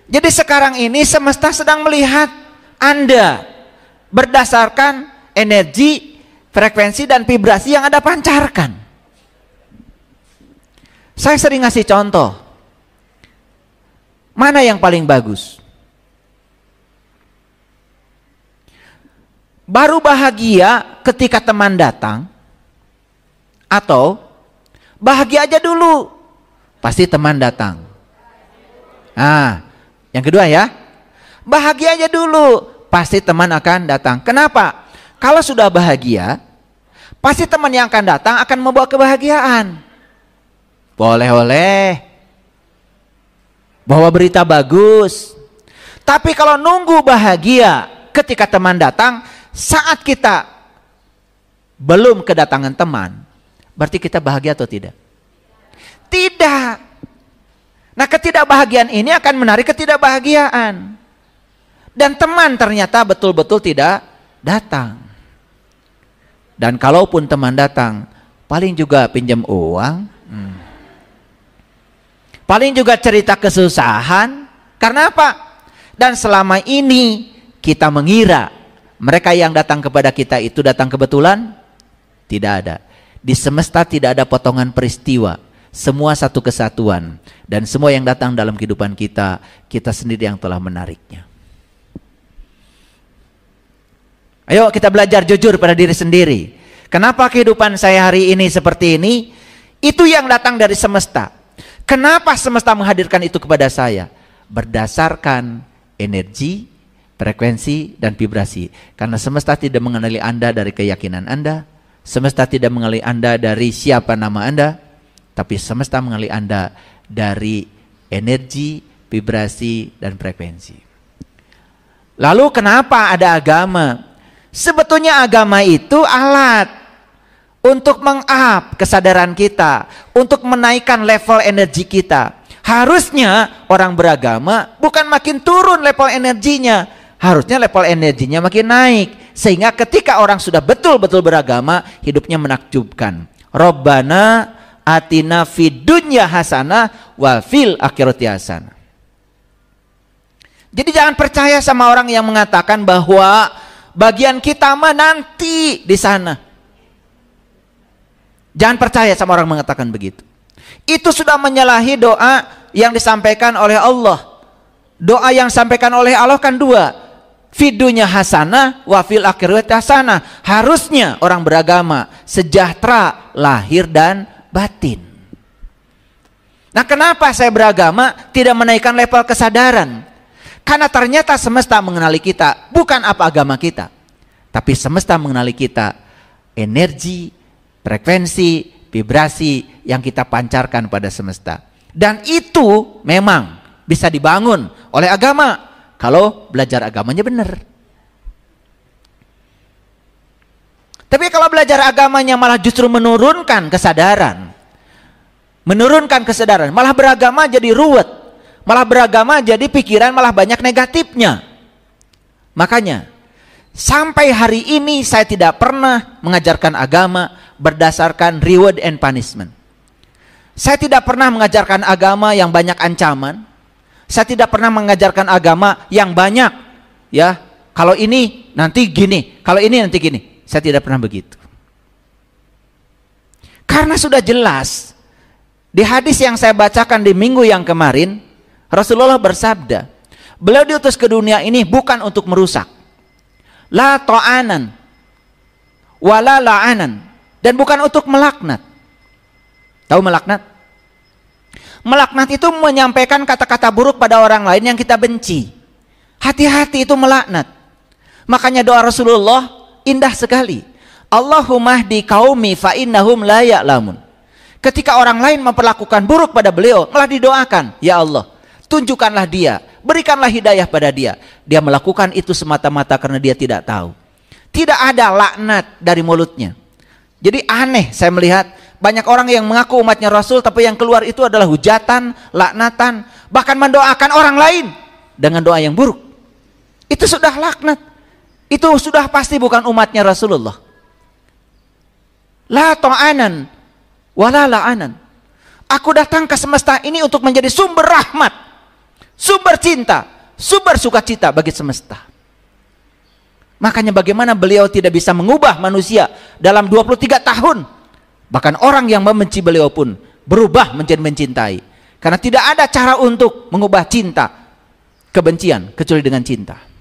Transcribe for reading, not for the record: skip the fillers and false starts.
Jadi sekarang ini semesta sedang melihat Anda berdasarkan energi, frekuensi, dan vibrasi yang Anda pancarkan. Saya sering ngasih contoh. Mana yang paling bagus? Baru bahagia ketika teman datang, atau bahagia aja dulu pasti teman datang? Yang kedua ya, bahagia aja dulu pasti teman akan datang. Kenapa? Kalau sudah bahagia, pasti teman yang akan datang akan membawa kebahagiaan. Boleh-oleh, bawa berita bagus. Tapi kalau nunggu bahagia ketika teman datang, saat kita belum kedatangan teman, berarti kita bahagia atau tidak? Tidak. Nah, ketidakbahagiaan ini akan menarik ketidakbahagiaan. Dan teman ternyata betul-betul tidak datang. Dan kalaupun teman datang, paling juga pinjam uang. Paling juga cerita kesusahan. Karena apa? Dan selama ini kita mengira mereka yang datang kepada kita itu datang kebetulan. Tidak ada. Di semesta tidak ada potongan peristiwa. Semua satu kesatuan. Dan semua yang datang dalam kehidupan kita, kita sendiri yang telah menariknya. Ayo kita belajar jujur pada diri sendiri. Kenapa kehidupan saya hari ini seperti ini? Itu yang datang dari semesta. Kenapa semesta menghadirkan itu kepada saya? Berdasarkan energi, frekuensi, dan vibrasi. Karena semesta tidak mengenali Anda dari keyakinan Anda. Semesta tidak mengenali Anda dari siapa nama Anda. Tapi semesta mengenali Anda dari energi, vibrasi, dan frekuensi. Lalu kenapa ada agama? Sebetulnya agama itu alat untuk meng-up kesadaran kita, untuk menaikkan level energi kita. Harusnya orang beragama bukan makin turun level energinya, harusnya level energinya makin naik. Sehingga ketika orang sudah betul-betul beragama, hidupnya menakjubkan. Rabbana atina fid dunya hasanah wa fil akhirati hasanah. Jadi jangan percaya sama orang yang mengatakan bahwa bagian kita mah nanti di sana. Jangan percaya sama orang mengatakan begitu. Itu sudah menyalahi doa yang disampaikan oleh Allah. Doa yang disampaikan oleh Allah kan dua. Fid dunya hasanah wa fil akhirati hasanah. Harusnya orang beragama sejahtera lahir dan batin. Nah, kenapa saya beragama tidak menaikkan level kesadaran? Karena ternyata semesta mengenali kita bukan apa agama kita, tapi semesta mengenali kita energi, frekuensi, vibrasi yang kita pancarkan pada semesta. Dan itu memang bisa dibangun oleh agama kalau belajar agamanya benar. Tapi kalau belajar agamanya malah justru menurunkan kesadaran, malah beragama jadi ruwet, malah beragama jadi pikiran malah banyak negatifnya. Makanya sampai hari ini saya tidak pernah mengajarkan agama berdasarkan reward and punishment. Saya tidak pernah mengajarkan agama yang banyak ancaman. Saya tidak pernah mengajarkan agama yang banyak, ya, kalau ini nanti gini, kalau ini nanti gini. Saya tidak pernah begitu. Karena sudah jelas di hadis yang saya bacakan di minggu yang kemarin, Rasulullah bersabda, beliau diutus ke dunia ini bukan untuk merusak. La ta'anan wala la'anan, dan bukan untuk melaknat. Tahu melaknat? Melaknat itu menyampaikan kata-kata buruk pada orang lain yang kita benci. Hati-hati itu melaknat. Makanya doa Rasulullah indah sekali. Allahumma hdi qaumi fa innahum la ya'lamun. Ketika orang lain memperlakukan buruk pada beliau, malah didoakan, ya Allah, tunjukkanlah dia, berikanlah hidayah pada dia. Dia melakukan itu semata-mata karena dia tidak tahu. Tidak ada laknat dari mulutnya. Jadi aneh saya melihat banyak orang yang mengaku umatnya Rasul, tapi yang keluar itu adalah hujatan, laknatan, bahkan mendoakan orang lain dengan doa yang buruk. Itu sudah laknat. Itu sudah pasti bukan umatnya Rasulullah. La ta'anan wala la'anan. Aku datang ke semesta ini untuk menjadi sumber rahmat, sumber cinta, sumber sukacita bagi semesta. Makanya bagaimana beliau tidak bisa mengubah manusia dalam 23 tahun. Bahkan orang yang membenci beliau pun berubah menjadi mencintai. Karena tidak ada cara untuk mengubah cinta, kebencian, kecuali dengan cinta.